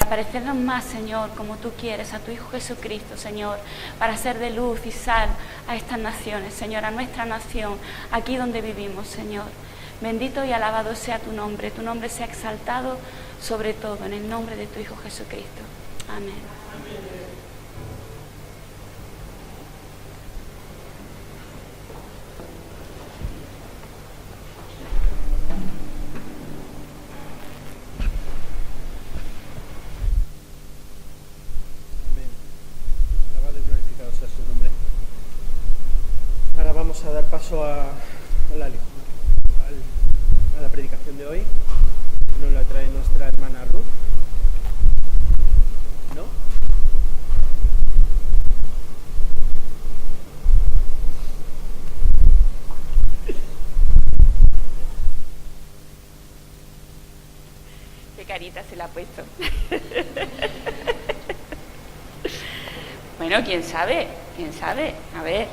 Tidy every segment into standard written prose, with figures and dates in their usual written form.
parecernos más, Señor, como tú quieres, a tu Hijo Jesucristo, Señor, para ser de luz y sal a estas naciones, Señor, a nuestra nación, aquí donde vivimos, Señor. Bendito y alabado sea tu nombre sea exaltado sobre todo, en el nombre de tu Hijo Jesucristo. Amén. Ahora vamos a dar paso a la predicación de hoy. Nos la trae nuestra hermana Ruth. ¿No? Qué carita se la ha puesto. Bueno, quién sabe. A ver,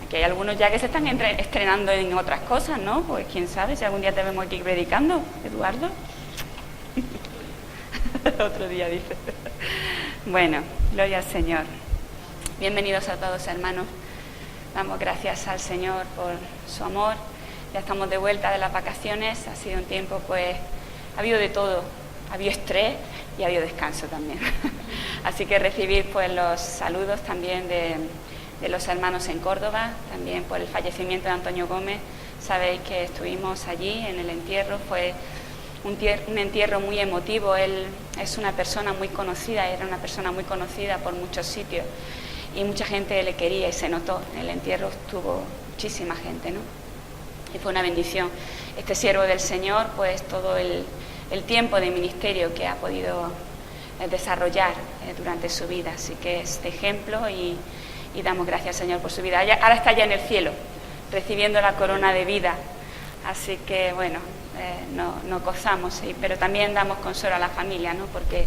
aquí hay algunos ya que se están estrenando en otras cosas, ¿no? Pues quién sabe si algún día te vemos aquí predicando, Eduardo. Otro día dice. Bueno, gloria al Señor. Bienvenidos a todos, hermanos. Damos gracias al Señor por su amor. Ya estamos de vuelta de las vacaciones. Ha sido un tiempo, pues, ha habido de todo. Ha habido estrés y ha habido descanso también. Así que recibir, pues, los saludos también de los hermanos en Córdoba, también por el fallecimiento de Antonio Gómez. Sabéis que estuvimos allí en el entierro. Fue un entierro muy emotivo. Él es una persona muy conocida, era una persona muy conocida por muchos sitios y mucha gente le quería y se notó. En el entierro estuvo muchísima gente, ¿no? Y fue una bendición. Este siervo del Señor, pues todo el tiempo de ministerio que ha podido desarrollar durante su vida. Así que es de ejemplo y damos gracias, Señor, por su vida. Ahora está ya en el cielo, recibiendo la corona de vida. Así que, bueno, nos gozamos, pero también damos consuelo a la familia, ¿no? Porque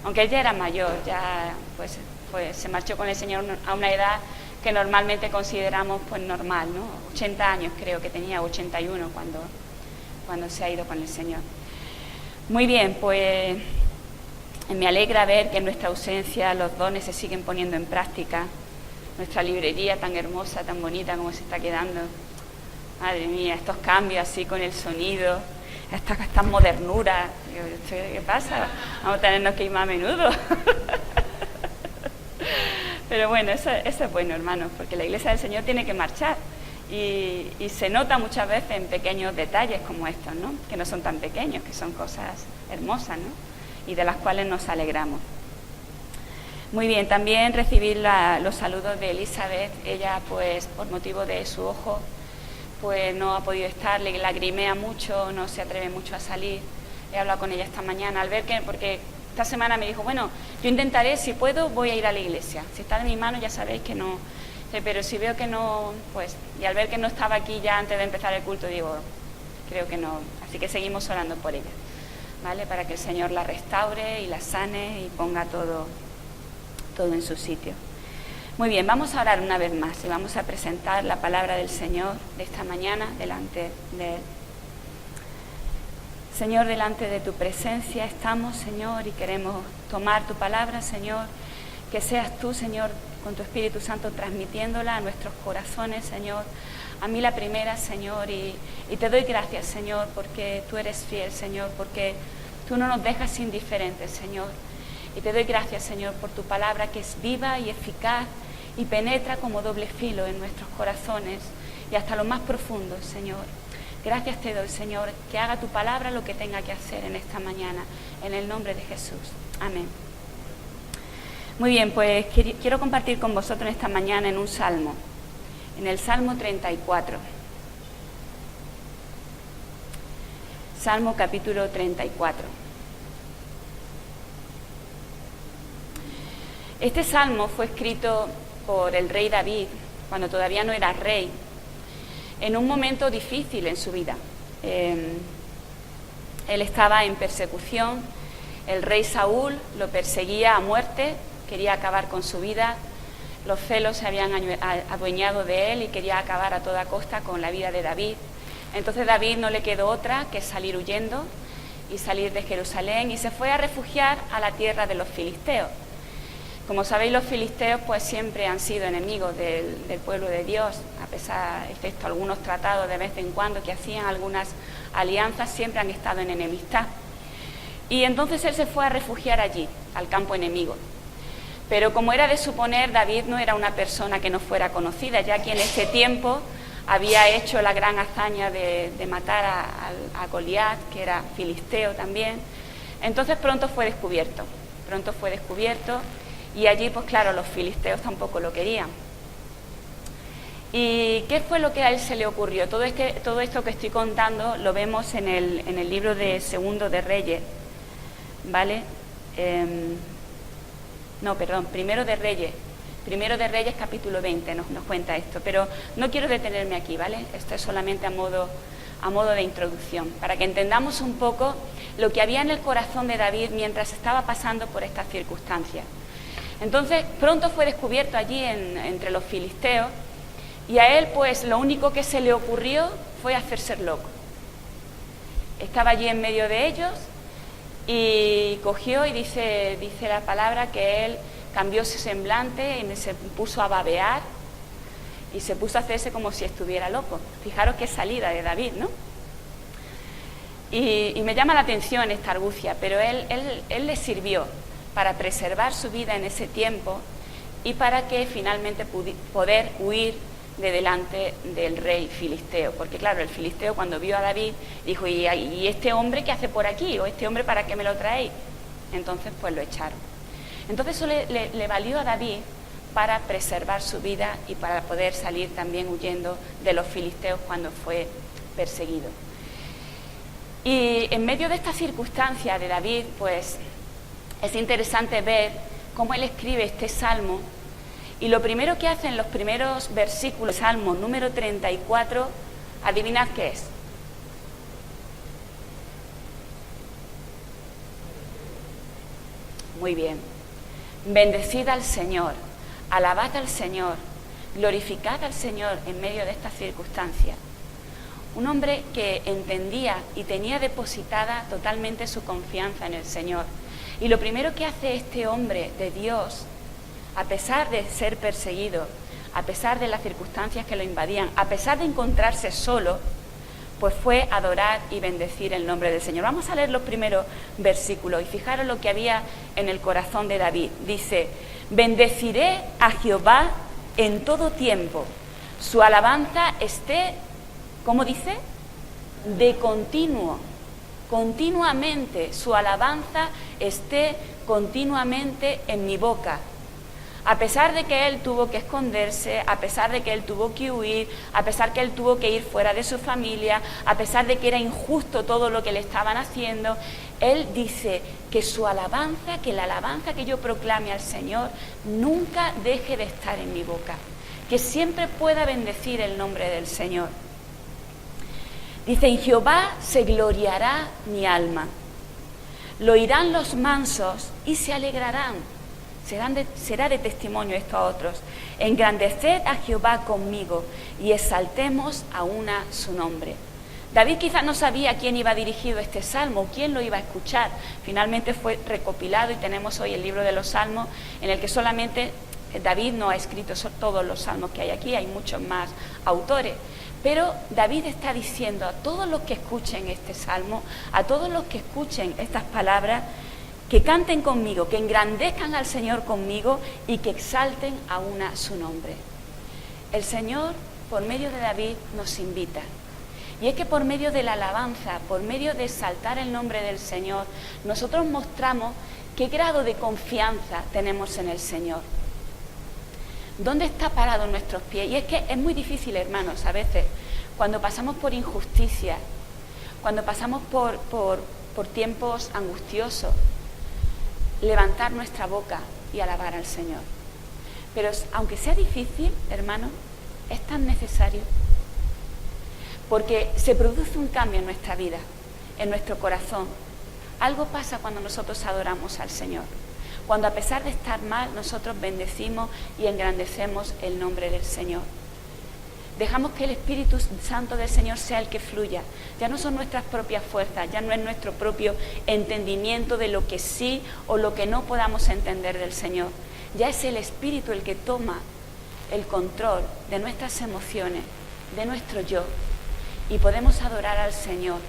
aunque él ya era mayor, ya pues se marchó con el Señor a una edad que normalmente consideramos pues normal, ¿no? 80 años creo que tenía, 81 cuando se ha ido con el Señor. Muy bien, pues me alegra ver que en nuestra ausencia los dones se siguen poniendo en práctica. Nuestra librería tan hermosa, tan bonita como se está quedando. Madre mía, estos cambios así con el sonido, estas modernuras. ¿Qué pasa? Vamos a tenernos que ir más a menudo. Pero bueno, eso es bueno, hermanos, porque la Iglesia del Señor tiene que marchar. Y se nota muchas veces en pequeños detalles como estos, ¿no? Que no son tan pequeños, que son cosas hermosas, ¿no? Y de las cuales nos alegramos. Muy bien, también recibir los saludos de Elizabeth. Ella, pues, por motivo de su ojo, pues no ha podido estar, le lagrimea mucho, no se atreve mucho a salir. He hablado con ella esta mañana, al ver que, porque esta semana me dijo, bueno, yo intentaré, si puedo, voy a ir a la iglesia. Si está de mi mano, ya sabéis que no, pero si veo que no, pues, y al ver que no estaba aquí ya antes de empezar el culto, digo, creo que no. Así que seguimos orando por ella, ¿vale? Para que el Señor la restaure y la sane y ponga todo en su sitio. Muy bien, vamos a orar una vez más y vamos a presentar la palabra del Señor de esta mañana delante de Él. Señor, delante de tu presencia estamos, Señor, y queremos tomar tu palabra, Señor, que seas tú, Señor, con tu Espíritu Santo transmitiéndola a nuestros corazones, Señor. A mí la primera, Señor, y te doy gracias, Señor, porque tú eres fiel, Señor, porque tú no nos dejas indiferentes, Señor. Y te doy gracias, Señor, por tu palabra que es viva y eficaz y penetra como doble filo en nuestros corazones y hasta lo más profundo, Señor. Gracias te doy, Señor, que haga tu palabra lo que tenga que hacer en esta mañana, en el nombre de Jesús. Amén. Muy bien, pues quiero compartir con vosotros esta mañana en un salmo, en el Salmo 34. Salmo capítulo 34. Este salmo fue escrito por el rey David, cuando todavía no era rey, en un momento difícil en su vida. Él estaba en persecución, el rey Saúl lo perseguía a muerte, quería acabar con su vida, los celos se habían adueñado de él y quería acabar a toda costa con la vida de David. Entonces David no le quedó otra que salir huyendo y salir de Jerusalén y se fue a refugiar a la tierra de los filisteos. Como sabéis, los filisteos pues siempre han sido enemigos del pueblo de Dios, a pesar, excepto algunos tratados de vez en cuando que hacían algunas alianzas, siempre han estado en enemistad. Y entonces él se fue a refugiar allí, al campo enemigo. Pero como era de suponer, David no era una persona que no fuera conocida, ya que en ese tiempo había hecho la gran hazaña de matar a Goliat, que era filisteo también. Entonces pronto fue descubierto. Y allí, pues claro, los filisteos tampoco lo querían. ¿Y qué fue lo que a él se le ocurrió? Todo esto que estoy contando lo vemos en el libro de Segundo de Reyes, ¿vale? Primero de Reyes capítulo 20 nos cuenta esto, pero no quiero detenerme aquí, ¿vale? Esto es solamente a modo de introducción, para que entendamos un poco lo que había en el corazón de David mientras estaba pasando por estas circunstancias. Entonces, pronto fue descubierto allí entre los filisteos, y a él, pues, lo único que se le ocurrió fue hacerse loco. Estaba allí en medio de ellos, y cogió, y dice la palabra, que él cambió su semblante y se puso a babear, y se puso a hacerse como si estuviera loco. Fijaros qué salida de David, ¿no? Y me llama la atención esta argucia, pero él le sirvió para preservar su vida en ese tiempo y para que finalmente poder huir de delante del rey filisteo. Porque claro, el filisteo cuando vio a David dijo, ¿y este hombre qué hace por aquí? ¿O este hombre para qué me lo traéis? Entonces pues lo echaron. Entonces eso le valió a David para preservar su vida y para poder salir también huyendo de los filisteos cuando fue perseguido. Y en medio de esta circunstancia de David, pues es interesante ver cómo él escribe este salmo, y lo primero que hace en los primeros versículos, salmo número 34, adivinad qué es. Muy bien. Bendecid al Señor, alabad al Señor, glorificad al Señor en medio de estas circunstancias. Un hombre que entendía y tenía depositada totalmente su confianza en el Señor. Y lo primero que hace este hombre de Dios, a pesar de ser perseguido, a pesar de las circunstancias que lo invadían, a pesar de encontrarse solo, pues fue adorar y bendecir el nombre del Señor. Vamos a leer los primeros versículos y fijaros lo que había en el corazón de David. Dice, bendeciré a Jehová en todo tiempo, su alabanza esté, ¿cómo dice? De continuo, continuamente, su alabanza esté continuamente en mi boca. A pesar de que él tuvo que esconderse, a pesar de que él tuvo que huir, a pesar que él tuvo que ir fuera de su familia, a pesar de que era injusto todo lo que le estaban haciendo, él dice que su alabanza, que la alabanza que yo proclame al Señor, nunca deje de estar en mi boca, que siempre pueda bendecir el nombre del Señor. Dice, en Jehová se gloriará mi alma, lo oirán los mansos y se alegrarán. Será de testimonio esto a otros. Engrandeced a Jehová conmigo y exaltemos a una su nombre. David quizás no sabía a quién iba dirigido este salmo, quién lo iba a escuchar. Finalmente fue recopilado y tenemos hoy el libro de los salmos, en el que solamente David no ha escrito todos los salmos que hay aquí, hay muchos más autores. Pero David está diciendo a todos los que escuchen este salmo, a todos los que escuchen estas palabras, que canten conmigo, que engrandezcan al Señor conmigo y que exalten a una su nombre. El Señor, por medio de David, nos invita. Y es que por medio de la alabanza, por medio de exaltar el nombre del Señor, nosotros mostramos qué grado de confianza tenemos en el Señor. ¿Dónde está parado nuestros pies? Y es que es muy difícil, hermanos, a veces, cuando pasamos por injusticia, cuando pasamos por tiempos angustiosos, levantar nuestra boca y alabar al Señor. Pero aunque sea difícil, hermano, es tan necesario, porque se produce un cambio en nuestra vida, en nuestro corazón. Algo pasa cuando nosotros adoramos al Señor, cuando a pesar de estar mal, nosotros bendecimos y engrandecemos el nombre del Señor. Dejamos que el Espíritu Santo del Señor sea el que fluya. Ya no son nuestras propias fuerzas, ya no es nuestro propio entendimiento de lo que sí o lo que no podamos entender del Señor. Ya es el Espíritu el que toma el control de nuestras emociones, de nuestro yo, y podemos adorar al Señor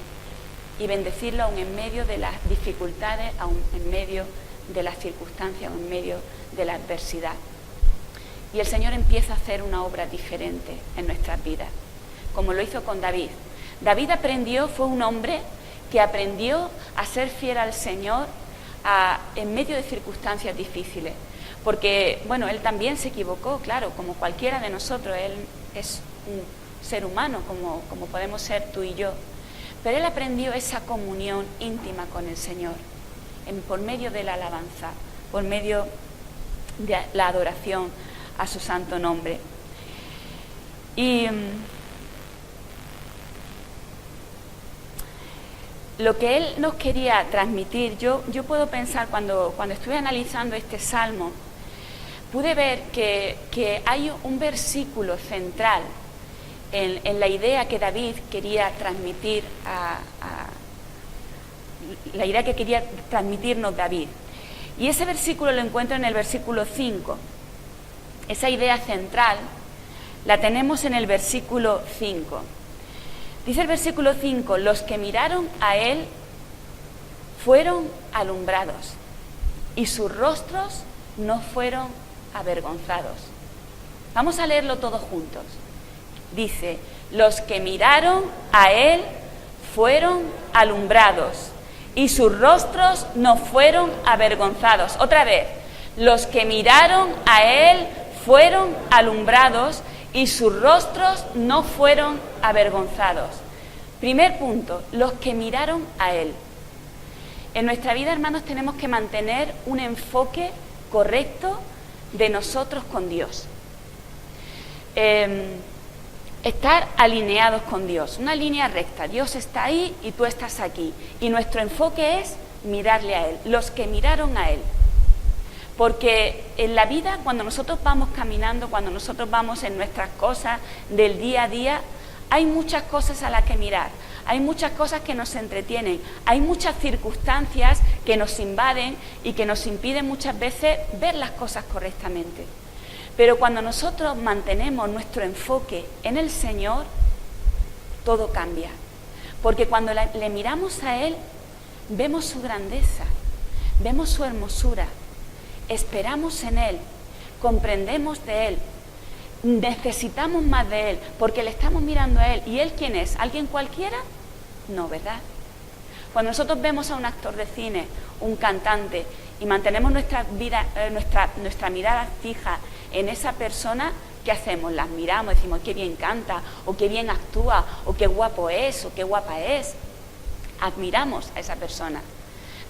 y bendecirlo aún en medio de las dificultades, aún en medio de las circunstancias, aún en medio de la adversidad. Y el Señor empieza a hacer una obra diferente en nuestras vidas, como lo hizo con David. David fue un hombre que aprendió a ser fiel al Señor en medio de circunstancias difíciles. Porque, bueno, él también se equivocó, claro, como cualquiera de nosotros. Él es un ser humano, como podemos ser tú y yo. Pero él aprendió esa comunión íntima con el Señor, por medio de la alabanza, por medio de la adoración a su santo nombre. Y lo que él nos quería transmitir, yo puedo pensar, cuando estuve analizando este salmo, pude ver que hay un versículo central en la idea que David quería transmitir, la idea que quería transmitirnos David. Y ese versículo lo encuentro en el versículo 5. Esa idea central la tenemos en el versículo 5. Dice el versículo 5, los que miraron a él fueron alumbrados y sus rostros no fueron avergonzados. Vamos a leerlo todos juntos. Dice, los que miraron a él fueron alumbrados y sus rostros no fueron avergonzados. Otra vez, los que miraron a él fueron alumbrados y sus rostros no fueron avergonzados. Primer punto, los que miraron a él. En nuestra vida, hermanos, tenemos que mantener un enfoque correcto de nosotros con Dios. Estar alineados con Dios, una línea recta. Dios está ahí y tú estás aquí. Y nuestro enfoque es mirarle a Él, los que miraron a Él. Porque en la vida, cuando nosotros vamos caminando, cuando nosotros vamos en nuestras cosas del día a día, hay muchas cosas a las que mirar, hay muchas cosas que nos entretienen, hay muchas circunstancias que nos invaden y que nos impiden muchas veces ver las cosas correctamente. Pero cuando nosotros mantenemos nuestro enfoque en el Señor, todo cambia. Porque cuando le miramos a Él, vemos su grandeza, vemos su hermosura, esperamos en Él, comprendemos de Él, necesitamos más de Él, porque le estamos mirando a Él. ¿Y Él quién es? ¿Alguien cualquiera? No, ¿verdad? Cuando nosotros vemos a un actor de cine, un cantante, y mantenemos nuestra mirada fija en esa persona, ¿qué hacemos? Las miramos, decimos qué bien canta, o qué bien actúa, o qué guapo es, o qué guapa es. Admiramos a esa persona.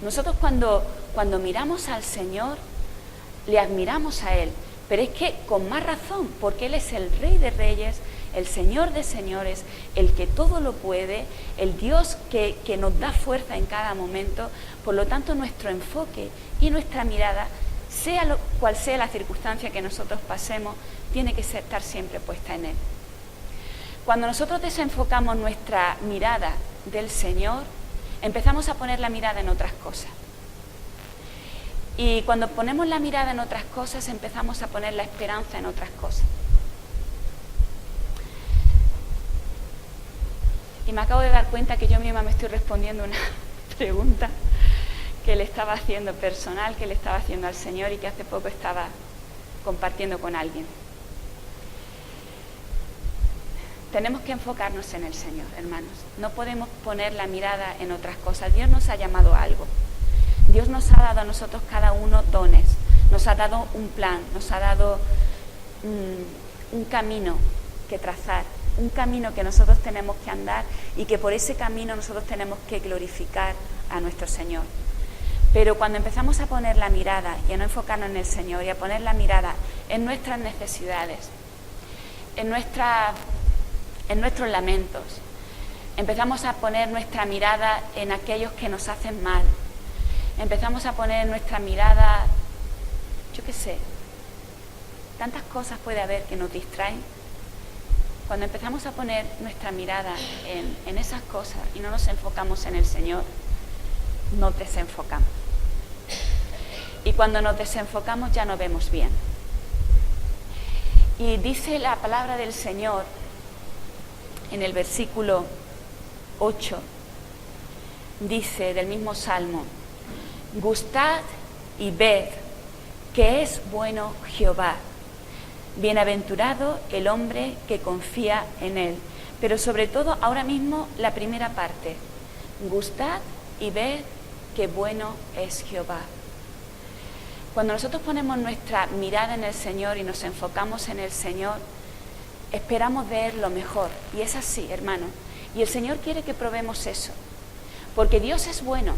Nosotros cuando miramos al Señor, le admiramos a Él, pero es que con más razón, porque Él es el Rey de Reyes, el Señor de Señores, el que todo lo puede, el Dios que nos da fuerza en cada momento. Por lo tanto, nuestro enfoque y nuestra mirada, sea cual sea la circunstancia que nosotros pasemos, tiene que estar siempre puesta en Él. Cuando nosotros desenfocamos nuestra mirada del Señor, empezamos a poner la mirada en otras cosas. Y cuando ponemos la mirada en otras cosas, empezamos a poner la esperanza en otras cosas. Y me acabo de dar cuenta que yo misma me estoy respondiendo una pregunta que le estaba haciendo personal, que le estaba haciendo al Señor y que hace poco estaba compartiendo con alguien. Tenemos que enfocarnos en el Señor, hermanos. No podemos poner la mirada en otras cosas. Dios nos ha llamado a algo. Dios nos ha dado a nosotros cada uno dones. Nos ha dado un plan, nos ha dado un camino que trazar, un camino que nosotros tenemos que andar y que por ese camino nosotros tenemos que glorificar a nuestro Señor. Pero cuando empezamos a poner la mirada y a no enfocarnos en el Señor y a poner la mirada en nuestras necesidades, en nuestros lamentos, empezamos a poner nuestra mirada en aquellos que nos hacen mal, empezamos a poner nuestra mirada, yo qué sé, tantas cosas puede haber que nos distraen, Cuando empezamos a poner nuestra mirada en esas cosas y no nos enfocamos en el Señor, nos desenfocamos. Y cuando nos desenfocamos ya no vemos bien. Y dice la palabra del Señor en el versículo 8, dice del mismo Salmo: gustad y ved que es bueno Jehová. Bienaventurado el hombre que confía en él. Pero sobre todo ahora mismo la primera parte: gustad y ved que bueno es Jehová. Cuando nosotros ponemos nuestra mirada en el Señor y nos enfocamos en el Señor, esperamos ver lo mejor. Y es así, hermano. Y el Señor quiere que probemos eso. Porque Dios es bueno.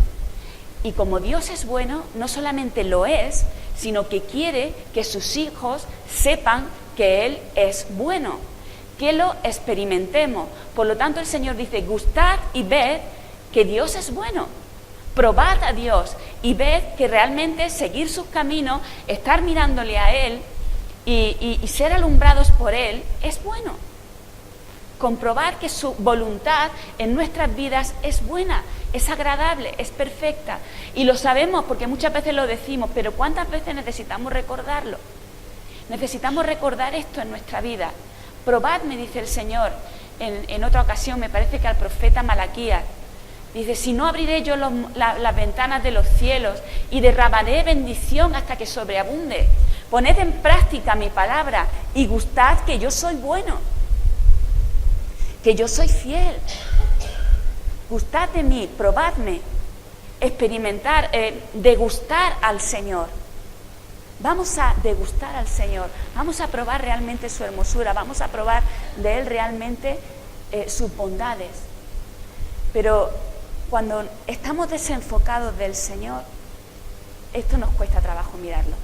Y como Dios es bueno, no solamente lo es, sino que quiere que sus hijos sepan que Él es bueno, que lo experimentemos. Por lo tanto, el Señor dice: gustad y ved que Dios es bueno. Probad a Dios y ved que realmente seguir sus caminos, estar mirándole a Él y ser alumbrados por Él es bueno. Comprobar que su voluntad en nuestras vidas es buena, es agradable, es perfecta. Y lo sabemos porque muchas veces lo decimos, pero ¿cuántas veces necesitamos recordarlo? Necesitamos recordar esto en nuestra vida. Probad, me dice el Señor en otra ocasión, me parece que al profeta Malaquías. Dice: si no abriré yo las ventanas de los cielos y derramaré bendición hasta que sobreabunde. Poned en práctica mi palabra y gustad que yo soy bueno, que yo soy fiel. Gustad de mí, probadme, experimentar, degustar al Señor. Vamos a degustar al Señor, vamos a probar realmente su hermosura, vamos a probar de Él realmente sus bondades. Pero cuando estamos desenfocados del Señor, esto nos cuesta trabajo mirarlo.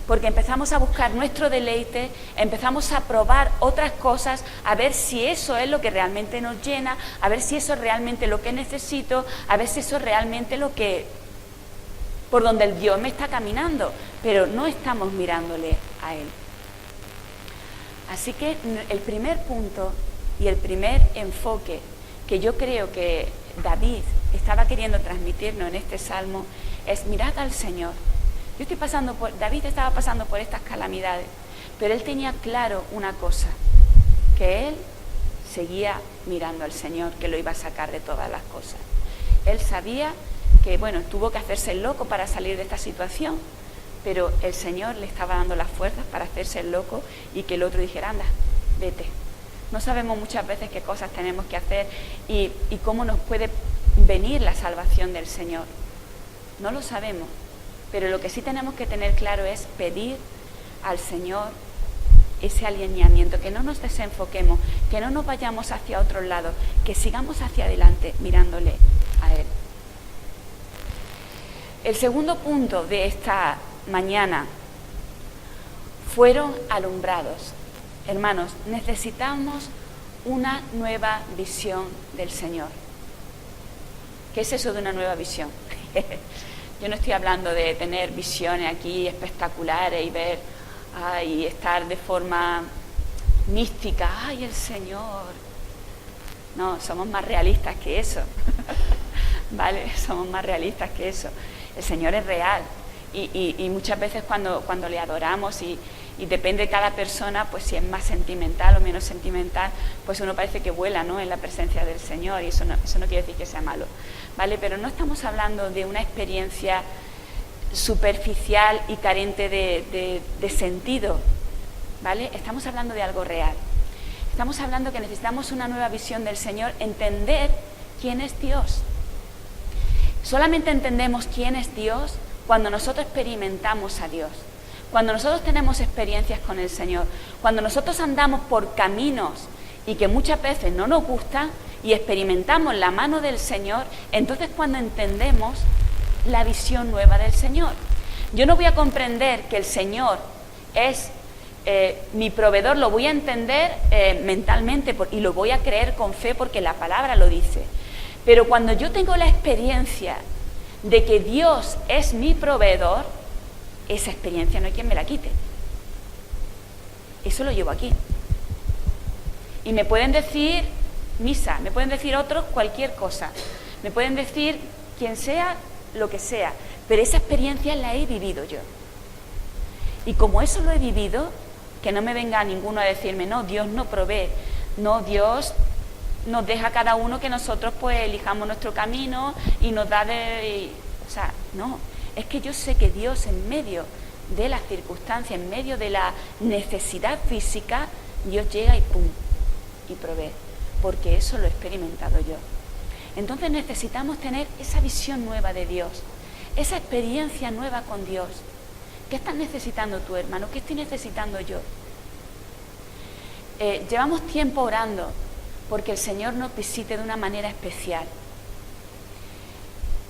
Porque empezamos a buscar nuestro deleite, empezamos a probar otras cosas, a ver si eso es lo que realmente nos llena, a ver si eso es realmente lo que necesito, a ver si eso es realmente lo que, por donde el Dios me está caminando, pero no estamos mirándole a Él. Así que el primer punto y el primer enfoque que yo creo que David estaba queriendo transmitirnos en este salmo es: mirad al Señor. David estaba pasando por estas calamidades, pero él tenía claro una cosa, que él seguía mirando al Señor, que lo iba a sacar de todas las cosas. Él sabía que, tuvo que hacerse el loco para salir de esta situación, pero el Señor le estaba dando las fuerzas para hacerse el loco y que el otro dijera: anda, vete. No sabemos muchas veces qué cosas tenemos que hacer y cómo nos puede venir la salvación del Señor. No lo sabemos. Pero lo que sí tenemos que tener claro es pedir al Señor ese alineamiento, que no nos desenfoquemos, que no nos vayamos hacia otro lado, que sigamos hacia adelante mirándole a Él. El segundo punto de esta mañana: fueron alumbrados. Hermanos, necesitamos una nueva visión del Señor. ¿Qué es eso de una nueva visión? Yo no estoy hablando de tener visiones aquí espectaculares y ver y estar de forma mística. ¡Ay, el Señor! No, somos más realistas que eso. ¿Vale? Somos más realistas que eso. El Señor es real. Y muchas veces cuando le adoramos y depende de cada persona, pues si es más sentimental o menos sentimental, pues uno parece que vuela, ¿no?, en la presencia del Señor, y eso no quiere decir que sea malo, ¿vale? Pero no estamos hablando de una experiencia superficial y carente de sentido, ¿vale? Estamos hablando de algo real. Estamos hablando que necesitamos una nueva visión del Señor, entender quién es Dios. Solamente entendemos quién es Dios cuando nosotros experimentamos a Dios, cuando nosotros tenemos experiencias con el Señor, cuando nosotros andamos por caminos y que muchas veces no nos gustan y experimentamos la mano del Señor, entonces cuando entendemos la visión nueva del Señor. Yo no voy a comprender que el Señor es mi proveedor, lo voy a entender mentalmente y lo voy a creer con fe porque la palabra lo dice. Pero cuando yo tengo la experiencia de que Dios es mi proveedor, esa experiencia no hay quien me la quite. Eso lo llevo aquí. Y me pueden decir misa, me pueden decir otros cualquier cosa, me pueden decir quien sea, lo que sea, pero esa experiencia la he vivido yo. Y como eso lo he vivido, que no me venga ninguno a decirme, no, Dios no provee, no, Dios nos deja a cada uno que nosotros pues elijamos nuestro camino y nos da o sea, no, es que yo sé que Dios en medio de las circunstancias, en medio de la necesidad física, Dios llega y ¡pum!, y provee, porque eso lo he experimentado yo. Entonces necesitamos tener esa visión nueva de Dios, esa experiencia nueva con Dios. ¿Qué estás necesitando tú, hermano? ¿Qué estoy necesitando yo? Llevamos tiempo orando porque el Señor nos visite de una manera especial.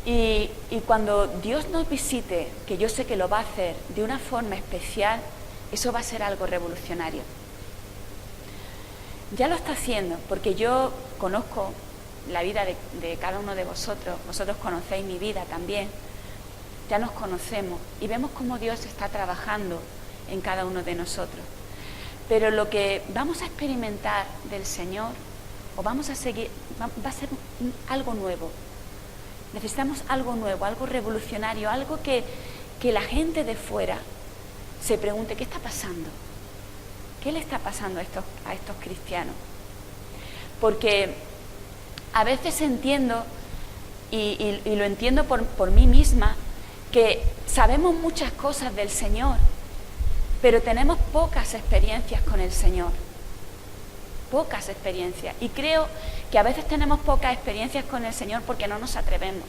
Y cuando Dios nos visite, que yo sé que lo va a hacer de una forma especial, eso va a ser algo revolucionario. Ya lo está haciendo, porque yo conozco la vida de cada uno de vosotros, vosotros conocéis mi vida también, ya nos conocemos y vemos cómo Dios está trabajando en cada uno de nosotros. Pero lo que vamos a experimentar del Señor, o vamos a seguir, va a ser algo nuevo. Necesitamos algo nuevo, algo revolucionario, algo que la gente de fuera se pregunte, ¿qué está pasando? ¿Qué le está pasando a estos cristianos? Porque a veces entiendo, y lo entiendo por mí misma, que sabemos muchas cosas del Señor, pero tenemos pocas experiencias con el Señor. Pocas experiencias. Y creo que a veces tenemos pocas experiencias con el Señor porque no nos atrevemos.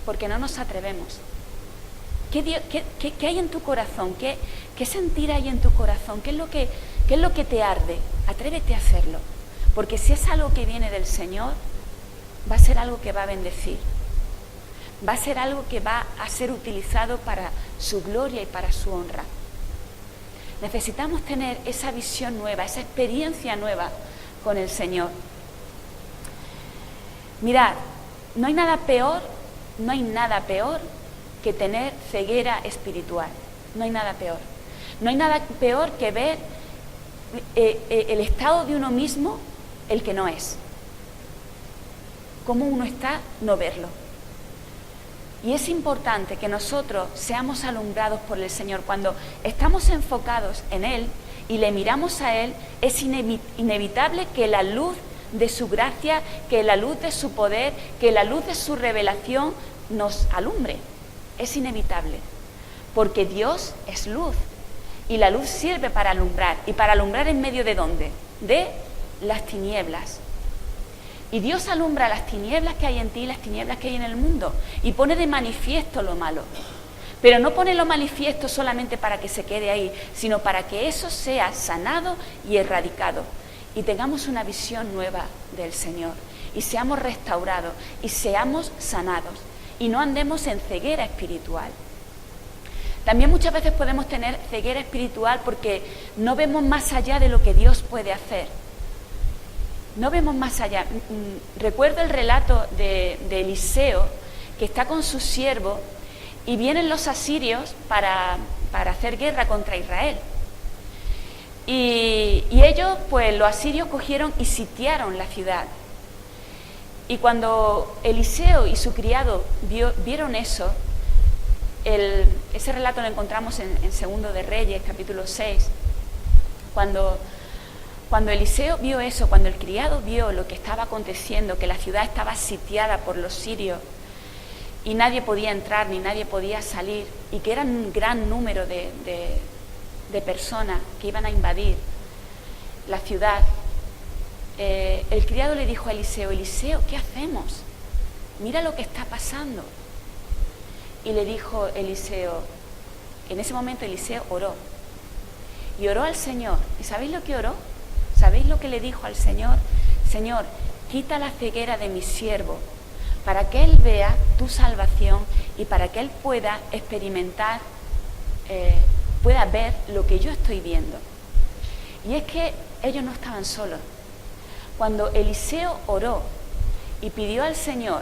Porque no nos atrevemos. ¿Qué hay en tu corazón? ¿Qué sentir hay en tu corazón? ¿Qué es lo que te arde? Atrévete a hacerlo. Porque si es algo que viene del Señor, va a ser algo que va a bendecir. Va a ser algo que va a ser utilizado para su gloria y para su honra. Necesitamos tener esa visión nueva, esa experiencia nueva con el Señor. Mirad, no hay nada peor que tener ceguera espiritual. No hay nada peor. No hay nada peor que ver el estado de uno mismo, el que no es. Cómo uno está, no verlo. Y es importante que nosotros seamos alumbrados por el Señor. Cuando estamos enfocados en Él y le miramos a Él, es inevitable que la luz de su gracia, que la luz de su poder, que la luz de su revelación nos alumbre. Es inevitable, porque Dios es luz y la luz sirve para alumbrar. ¿Y para alumbrar en medio de dónde? De las tinieblas. Y Dios alumbra las tinieblas que hay en ti, las tinieblas que hay en el mundo, y pone de manifiesto lo malo. Pero no pone lo manifiesto solamente para que se quede ahí, sino para que eso sea sanado y erradicado, y tengamos una visión nueva del Señor, y seamos restaurados, y seamos sanados, y no andemos en ceguera espiritual. También muchas veces podemos tener ceguera espiritual porque no vemos más allá de lo que Dios puede hacer. No vemos más allá. Recuerdo el relato de Eliseo, que está con su siervo y vienen los asirios para hacer guerra contra Israel. Y ellos, pues los asirios cogieron y sitiaron la ciudad. Y cuando Eliseo y su criado vieron eso, ese relato lo encontramos en 2 de Reyes, capítulo 6, Cuando Eliseo vio eso, cuando el criado vio lo que estaba aconteciendo, que la ciudad estaba sitiada por los sirios y nadie podía entrar ni nadie podía salir, y que eran un gran número de personas que iban a invadir la ciudad, el criado le dijo a Eliseo, Eliseo, ¿qué hacemos? Mira lo que está pasando. Y le dijo Eliseo, en ese momento Eliseo oró, y oró al Señor. ¿Y sabéis lo que oró? ¿Sabéis lo que le dijo al Señor? Señor, quita la ceguera de mi siervo, para que él vea tu salvación y para que él pueda experimentar, pueda ver lo que yo estoy viendo. Y es que ellos no estaban solos. Cuando Eliseo oró y pidió al Señor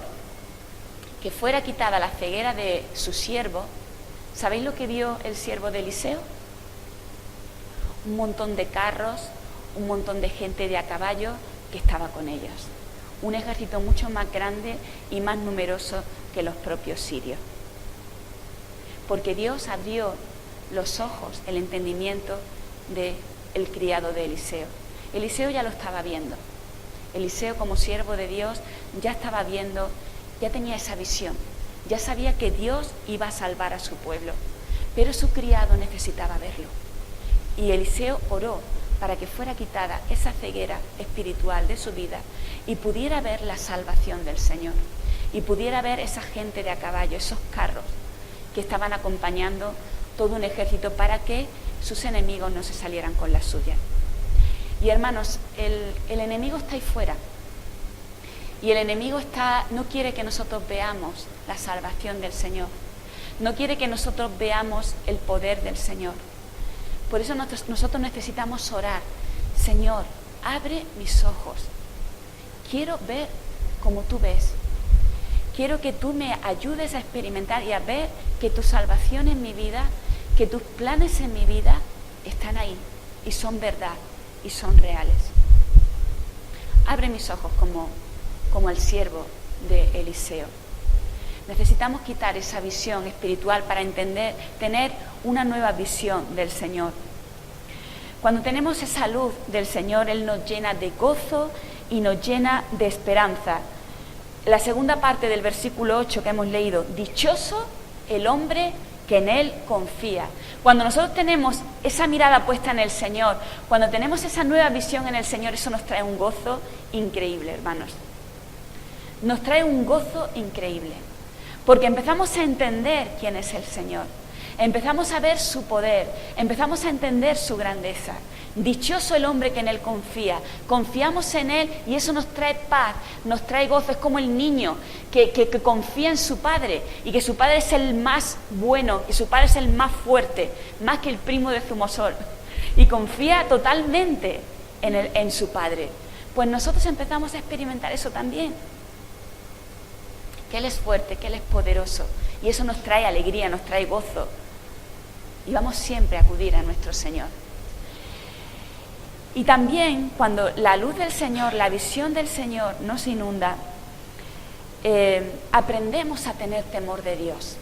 que fuera quitada la ceguera de su siervo, ¿sabéis lo que vio el siervo de Eliseo? Un montón de carros, un montón de gente de a caballo que estaba con ellos. Un ejército mucho más grande y más numeroso que los propios sirios. Porque Dios abrió los ojos, el entendimiento del criado de Eliseo. Eliseo ya lo estaba viendo. Eliseo, como siervo de Dios, ya estaba viendo, ya tenía esa visión. Ya sabía que Dios iba a salvar a su pueblo. Pero su criado necesitaba verlo. Y Eliseo oró para que fuera quitada esa ceguera espiritual de su vida y pudiera ver la salvación del Señor. Y pudiera ver esa gente de a caballo, esos carros que estaban acompañando todo un ejército para que sus enemigos no se salieran con las suyas. Y hermanos, el enemigo está ahí fuera. Y el enemigo no quiere que nosotros veamos la salvación del Señor. No quiere que nosotros veamos el poder del Señor. Por eso nosotros necesitamos orar. Señor, abre mis ojos. Quiero ver como tú ves. Quiero que tú me ayudes a experimentar y a ver que tu salvación en mi vida, que tus planes en mi vida están ahí y son verdad y son reales. Abre mis ojos como el siervo de Eliseo. Necesitamos quitar esa visión espiritual para tener una nueva visión del Señor. Cuando tenemos esa luz del Señor, Él nos llena de gozo y nos llena de esperanza. La segunda parte del versículo 8 que hemos leído, dichoso el hombre que en Él confía. Cuando nosotros tenemos esa mirada puesta en el Señor, cuando tenemos esa nueva visión en el Señor, eso nos trae un gozo increíble, hermanos. Nos trae un gozo increíble, porque empezamos a entender quién es el Señor, empezamos a ver su poder, empezamos a entender su grandeza. Dichoso el hombre que en Él confía, confiamos en Él y eso nos trae paz, nos trae gozo. Es como el niño que confía en su padre y que su padre es el más bueno, que su padre es el más fuerte, más que el primo de Zumosol, y confía totalmente en su padre. Pues nosotros empezamos a experimentar eso también, que Él es fuerte, que Él es poderoso, y eso nos trae alegría, nos trae gozo, y vamos siempre a acudir a nuestro Señor. Y también cuando la luz del Señor, la visión del Señor nos inunda, aprendemos a tener temor de Dios.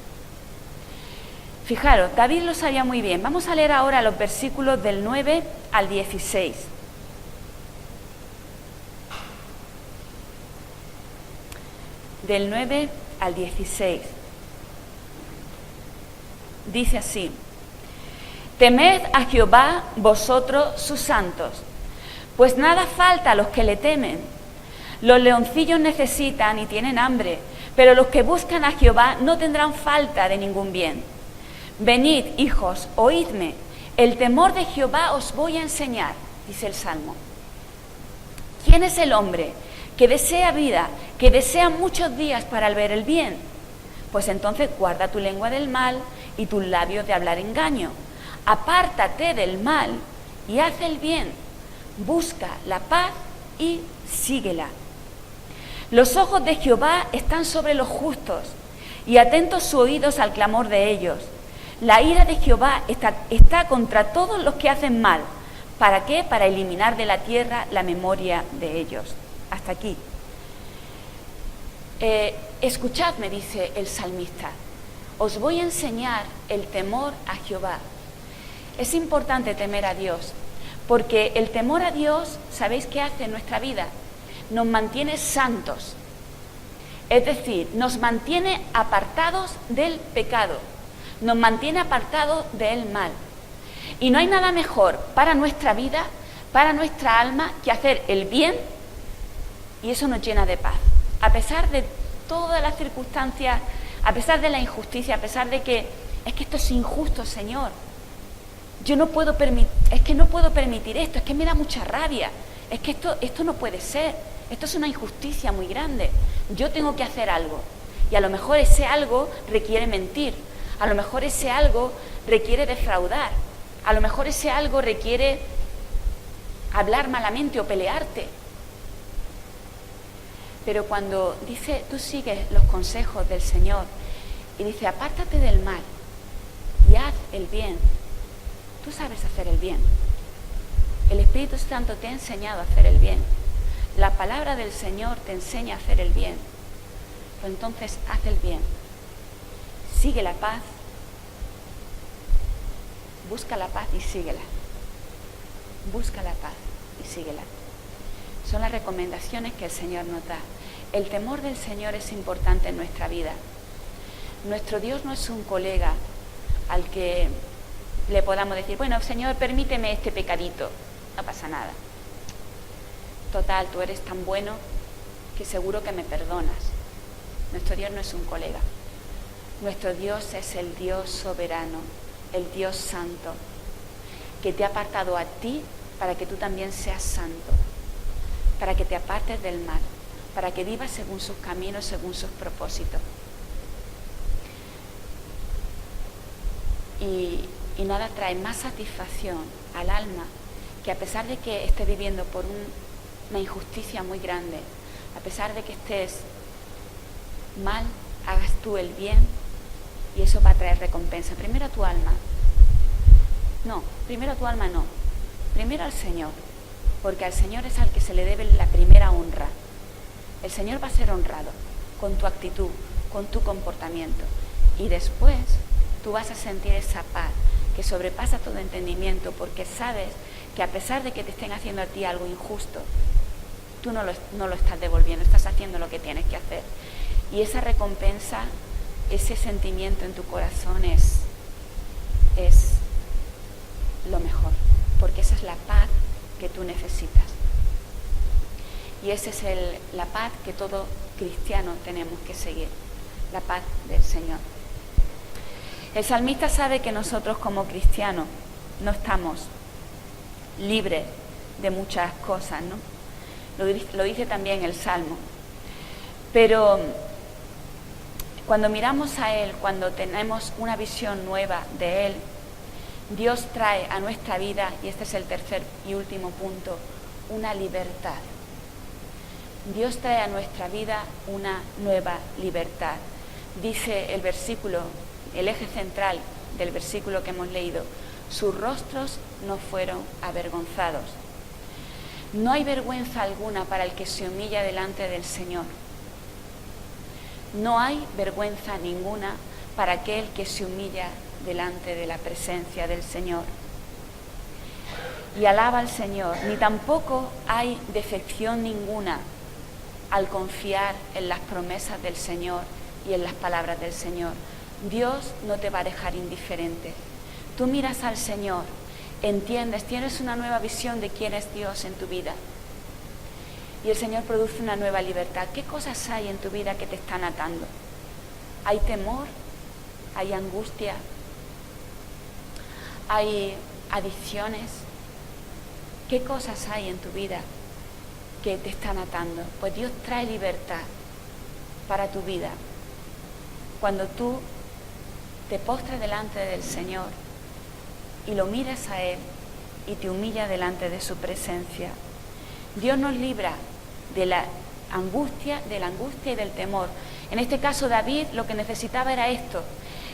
Fijaros, David lo sabía muy bien. Vamos a leer ahora los versículos del 9 al 16. Del 9 al 16. Dice así: temed a Jehová vosotros sus santos, pues nada falta a los que le temen. Los leoncillos necesitan y tienen hambre, pero los que buscan a Jehová no tendrán falta de ningún bien. Venid, hijos, oídme, el temor de Jehová os voy a enseñar, dice el Salmo. ¿Quién es el hombre que desea vida, que desea muchos días para ver el bien? Pues entonces guarda tu lengua del mal y tus labios de hablar engaño. Apártate del mal y haz el bien, busca la paz y síguela. Los ojos de Jehová están sobre los justos y atentos sus oídos al clamor de ellos. La ira de Jehová está contra todos los que hacen mal. ¿Para qué? Para eliminar de la tierra la memoria de ellos. Hasta aquí. Escuchadme, dice el salmista, os voy a enseñar el temor a Jehová. Es importante temer a Dios, porque el temor a Dios, ¿sabéis qué hace en nuestra vida? Nos mantiene santos, es decir, nos mantiene apartados del pecado, nos mantiene apartados del mal. Y no hay nada mejor para nuestra vida, para nuestra alma, que hacer el bien, y eso nos llena de paz. A pesar de todas las circunstancias, a pesar de la injusticia, a pesar de que es que esto es injusto, Señor. Yo no puedo permitir esto, es que me da mucha rabia, es que esto no puede ser, esto es una injusticia muy grande. Yo tengo que hacer algo, y a lo mejor ese algo requiere mentir, a lo mejor ese algo requiere defraudar, a lo mejor ese algo requiere hablar malamente o pelearte. Pero cuando dice, tú sigues los consejos del Señor y dice, apártate del mal y haz el bien, tú sabes hacer el bien. El Espíritu Santo te ha enseñado a hacer el bien. La palabra del Señor te enseña a hacer el bien. Pues entonces haz el bien. Sigue la paz. Busca la paz y síguela. Busca la paz y síguela. Son las recomendaciones que el Señor nos da. El temor del Señor es importante en nuestra vida. Nuestro Dios no es un colega al que le podamos decir, bueno, Señor, permíteme este pecadito. No pasa nada. Total, tú eres tan bueno que seguro que me perdonas. Nuestro Dios no es un colega. Nuestro Dios es el Dios soberano, el Dios santo, que te ha apartado a ti para que tú también seas santo, para que te apartes del mal, para que vivas según sus caminos, según sus propósitos. Y nada trae más satisfacción al alma que, a pesar de que estés viviendo por una injusticia muy grande, a pesar de que estés mal, hagas tú el bien y eso va a traer recompensa. Primero a tu alma. No, primero a tu alma no. Primero al Señor, porque al Señor es al que se le debe la primera honra. El Señor va a ser honrado con tu actitud, con tu comportamiento. Y después tú vas a sentir esa paz que sobrepasa todo entendimiento, porque sabes que a pesar de que te estén haciendo a ti algo injusto, tú no lo estás devolviendo, estás haciendo lo que tienes que hacer. Y esa recompensa, ese sentimiento en tu corazón es lo mejor, porque esa es la paz que tú necesitas. Y esa es la paz que todo cristiano tenemos que seguir, la paz del Señor. El salmista sabe que nosotros como cristianos no estamos libres de muchas cosas, ¿no? Lo dice también el Salmo. Pero cuando miramos a Él, cuando tenemos una visión nueva de Él, Dios trae a nuestra vida, y este es el tercer y último punto, una libertad. Dios trae a nuestra vida una nueva libertad. Dice el versículo, el eje central del versículo que hemos leído, sus rostros no fueron avergonzados. No hay vergüenza alguna para el que se humilla delante del Señor. No hay vergüenza ninguna para aquel que se humilla delante de la presencia del Señor y alaba al Señor. Ni tampoco hay decepción ninguna al confiar en las promesas del Señor y en las palabras del Señor. Dios no te va a dejar indiferente. Tú miras al Señor, entiendes, tienes una nueva visión de quién es Dios en tu vida. Y el Señor produce una nueva libertad. ¿Qué cosas hay en tu vida que te están atando? ¿Hay temor? ¿Hay angustia? ¿Hay adicciones? ¿Qué cosas hay en tu vida que te están atando? Pues Dios trae libertad para tu vida. Cuando tú te postras delante del Señor y lo miras a Él y te humillas delante de su presencia, Dios nos libra de la angustia y del temor. En este caso, David lo que necesitaba era esto.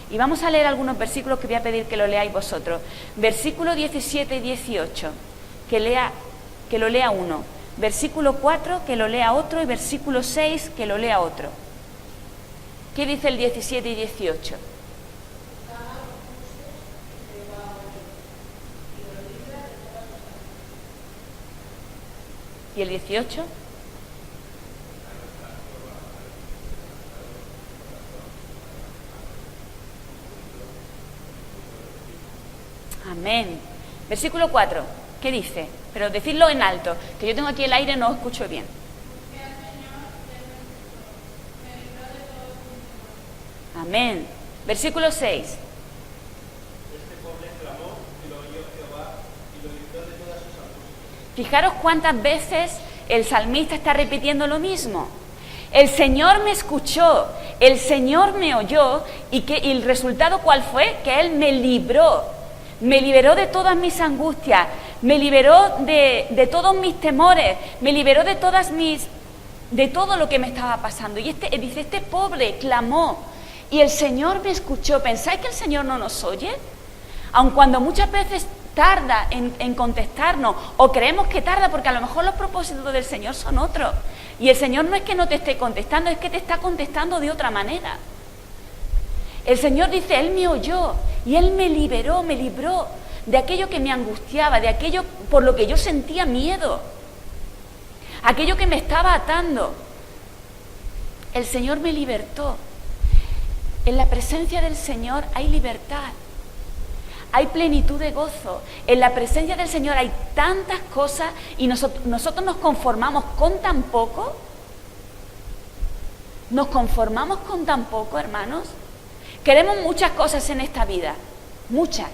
Y vamos a leer algunos versículos que voy a pedir que lo leáis vosotros. Versículo 17 y 18, que lo lea uno. Versículo 4, que lo lea otro. Y versículo 6, que lo lea otro. ¿Qué dice el 17 y 18? ¿Y el 18? Amén. Versículo 4, ¿qué dice? Pero decidlo en alto, que yo tengo aquí el aire y no os escucho bien. Amén. Versículo 6. Este pobre clamó y lo oyó Jehová y lo libró de todas sus angustias. Fijaros cuántas veces el salmista está repitiendo lo mismo. El Señor me escuchó, el Señor me oyó, y el resultado ¿cuál fue? Que Él me liberó de todas mis angustias, me liberó de todos mis temores, me liberó de todo lo que me estaba pasando. Y dice, este pobre clamó y el Señor me escuchó. ¿Pensáis que el Señor no nos oye? Aun cuando muchas veces tarda en contestarnos, o creemos que tarda porque a lo mejor los propósitos del Señor son otros. Y el Señor no es que no te esté contestando, es que te está contestando de otra manera. El Señor dice, Él me oyó y Él me libró de aquello que me angustiaba, de aquello por lo que yo sentía miedo, aquello que me estaba atando. El Señor me libertó. En la presencia del Señor hay libertad, hay plenitud de gozo. En la presencia del Señor hay tantas cosas y nosotros nos conformamos con tan poco. ¿Nos conformamos con tan poco, hermanos? Queremos muchas cosas en esta vida, muchas.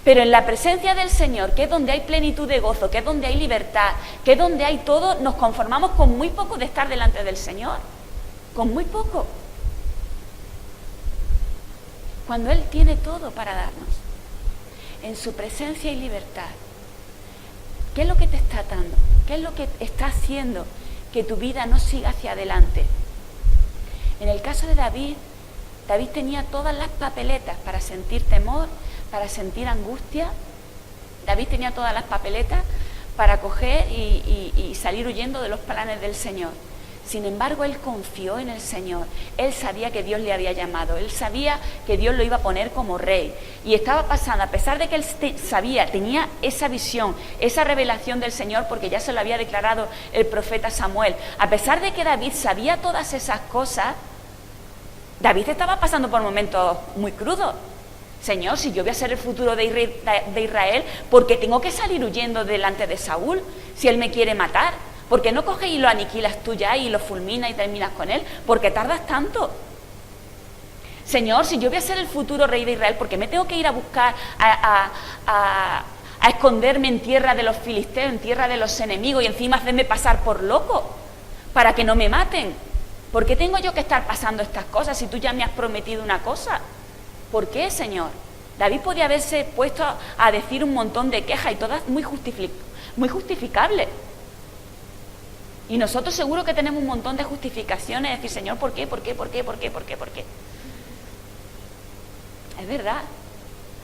Pero en la presencia del Señor, que es donde hay plenitud de gozo, que es donde hay libertad, que es donde hay todo, nos conformamos con muy poco de estar delante del Señor. Con muy poco. Cuando Él tiene todo para darnos. En su presencia hay libertad. ¿Qué es lo que te está atando? ¿Qué es lo que está haciendo que tu vida no siga hacia adelante? En el caso de David, David tenía todas las papeletas para sentir temor, para sentir angustia. David tenía todas las papeletas para coger y salir huyendo de los planes del Señor. Sin embargo, él confió en el Señor. Él sabía que Dios le había llamado. Él sabía que Dios lo iba a poner como rey. Y estaba pasando, a pesar de que él tenía esa visión, esa revelación del Señor, porque ya se lo había declarado el profeta Samuel. A pesar de que David sabía todas esas cosas, David estaba pasando por momentos muy crudos. Señor, si yo voy a ser el futuro de Israel, ¿por qué tengo que salir huyendo delante de Saúl si él me quiere matar? ¿Por qué no coges y lo aniquilas tú ya y lo fulminas y terminas con él? ¿Por qué tardas tanto? Señor, si yo voy a ser el futuro rey de Israel, ¿por qué me tengo que ir a buscar a esconderme en tierra de los filisteos, en tierra de los enemigos y encima hacerme pasar por loco para que no me maten? ¿Por qué tengo yo que estar pasando estas cosas si tú ya me has prometido una cosa? ¿Por qué, Señor? David podía haberse puesto a decir un montón de quejas y todas muy justificables. Y nosotros seguro que tenemos un montón de justificaciones, decir, Señor, ¿por qué? ¿Por qué? ¿Por qué? ¿Por qué? ¿Por qué? ¿Por qué? Es verdad,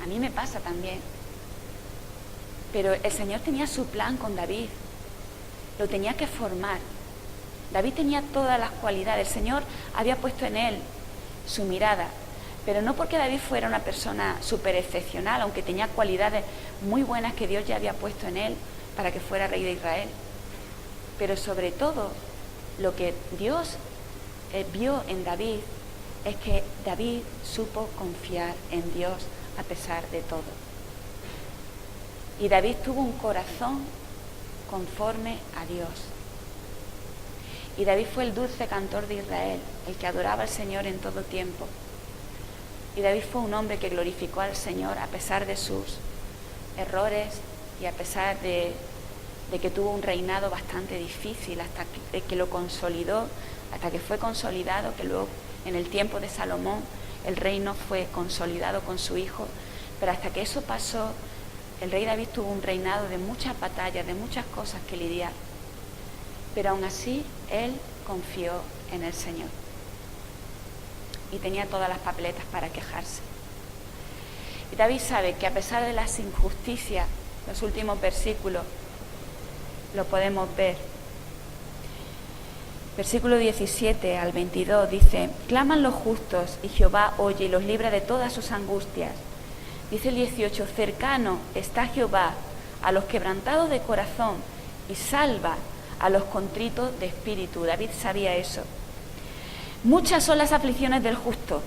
a mí me pasa también. Pero el Señor tenía su plan con David, lo tenía que formar. David tenía todas las cualidades, el Señor había puesto en él su mirada, pero no porque David fuera una persona súper excepcional, aunque tenía cualidades muy buenas que Dios ya había puesto en él para que fuera rey de Israel. Pero sobre todo, lo que Dios vio en David es que David supo confiar en Dios a pesar de todo. Y David tuvo un corazón conforme a Dios. Y David fue el dulce cantor de Israel, el que adoraba al Señor en todo tiempo. Y David fue un hombre que glorificó al Señor a pesar de sus errores y a pesar de que tuvo un reinado bastante difícil hasta que lo consolidó, hasta que fue consolidado, que luego en el tiempo de Salomón el reino fue consolidado con su hijo, pero hasta que eso pasó, el rey David tuvo un reinado de muchas batallas, de muchas cosas que lidiar, pero aún así él confió en el Señor y tenía todas las papeletas para quejarse. Y David sabe que a pesar de las injusticias, los últimos versículos lo podemos ver. Versículo 17 al 22 dice: claman los justos y Jehová oye y los libra de todas sus angustias. Dice el 18: cercano está Jehová a los quebrantados de corazón y salva a los contritos de espíritu. David sabía eso. Muchas son las aflicciones del justo,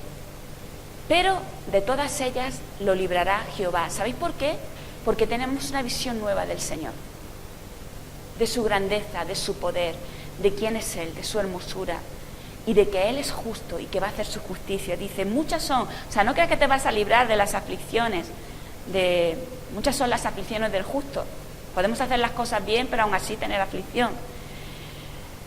pero de todas ellas lo librará Jehová. ¿Sabéis por qué? Porque tenemos una visión nueva del Señor, de su grandeza, de su poder, de quién es Él, de su hermosura y de que Él es justo y que va a hacer su justicia. Dice, muchas son, o sea, no creas que te vas a librar de las aflicciones, muchas son las aflicciones del justo. Podemos hacer las cosas bien, pero aún así tener aflicción.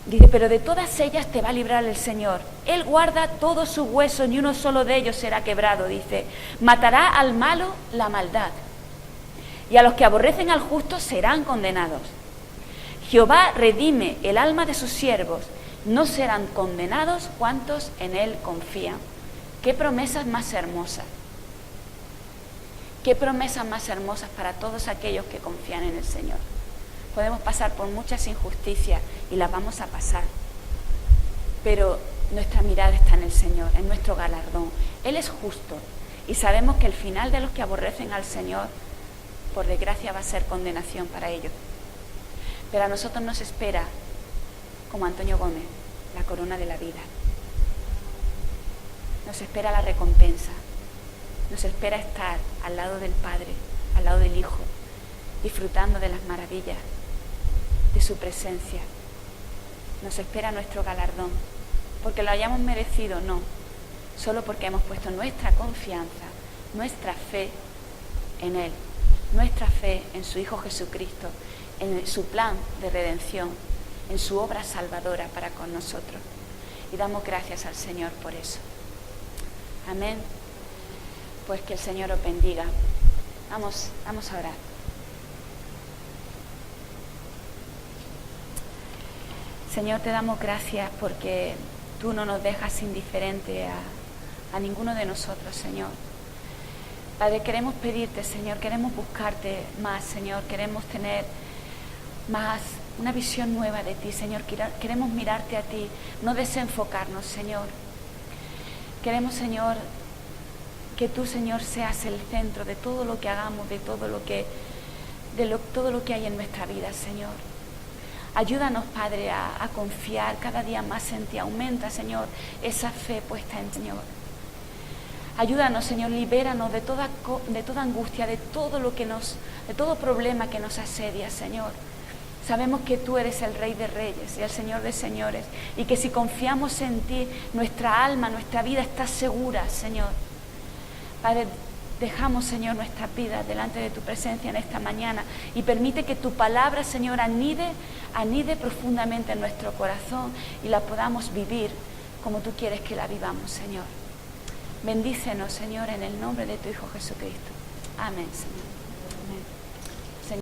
Dice, pero de todas ellas te va a librar el Señor. Él guarda todos sus huesos, ni uno solo de ellos será quebrado. Dice, matará al malo la maldad, y a los que aborrecen al justo serán condenados. Jehová redime el alma de sus siervos, no serán condenados cuantos en él confían. Qué promesas más hermosas. Qué promesas más hermosas para todos aquellos que confían en el Señor. Podemos pasar por muchas injusticias y las vamos a pasar, pero nuestra mirada está en el Señor, en nuestro galardón. Él es justo y sabemos que el final de los que aborrecen al Señor, por desgracia, va a ser condenación para ellos. Pero a nosotros nos espera, como Antonio Gómez, la corona de la vida. Nos espera la recompensa. Nos espera estar al lado del Padre, al lado del Hijo, disfrutando de las maravillas de su presencia. Nos espera nuestro galardón, porque lo hayamos merecido, no, solo porque hemos puesto nuestra confianza, nuestra fe en Él, nuestra fe en su Hijo Jesucristo, en su plan de redención, en su obra salvadora para con nosotros. Y damos gracias al Señor por eso. Amén. Pues que el Señor os bendiga. Vamos a orar. Señor, te damos gracias porque tú no nos dejas indiferente a ninguno de nosotros, Señor. Padre, queremos pedirte, Señor, queremos buscarte más, Señor, queremos tener más, una visión nueva de ti, Señor, queremos mirarte a ti, no desenfocarnos, Señor. Queremos, Señor, que tú, Señor, seas el centro de todo lo que hagamos, de todo lo que hay en nuestra vida, Señor. Ayúdanos, Padre, a confiar cada día más en ti. Aumenta, Señor, esa fe puesta en ti, Señor. Ayúdanos, Señor, libéranos de toda angustia, de todo problema que nos asedia, Señor. Sabemos que tú eres el Rey de Reyes y el Señor de Señores, y que si confiamos en ti, nuestra alma, nuestra vida está segura, Señor. Padre, dejamos, Señor, nuestras vidas delante de tu presencia en esta mañana y permite que tu palabra, Señor, anide profundamente en nuestro corazón y la podamos vivir como tú quieres que la vivamos, Señor. Bendícenos, Señor, en el nombre de tu Hijo Jesucristo. Amén, Señor.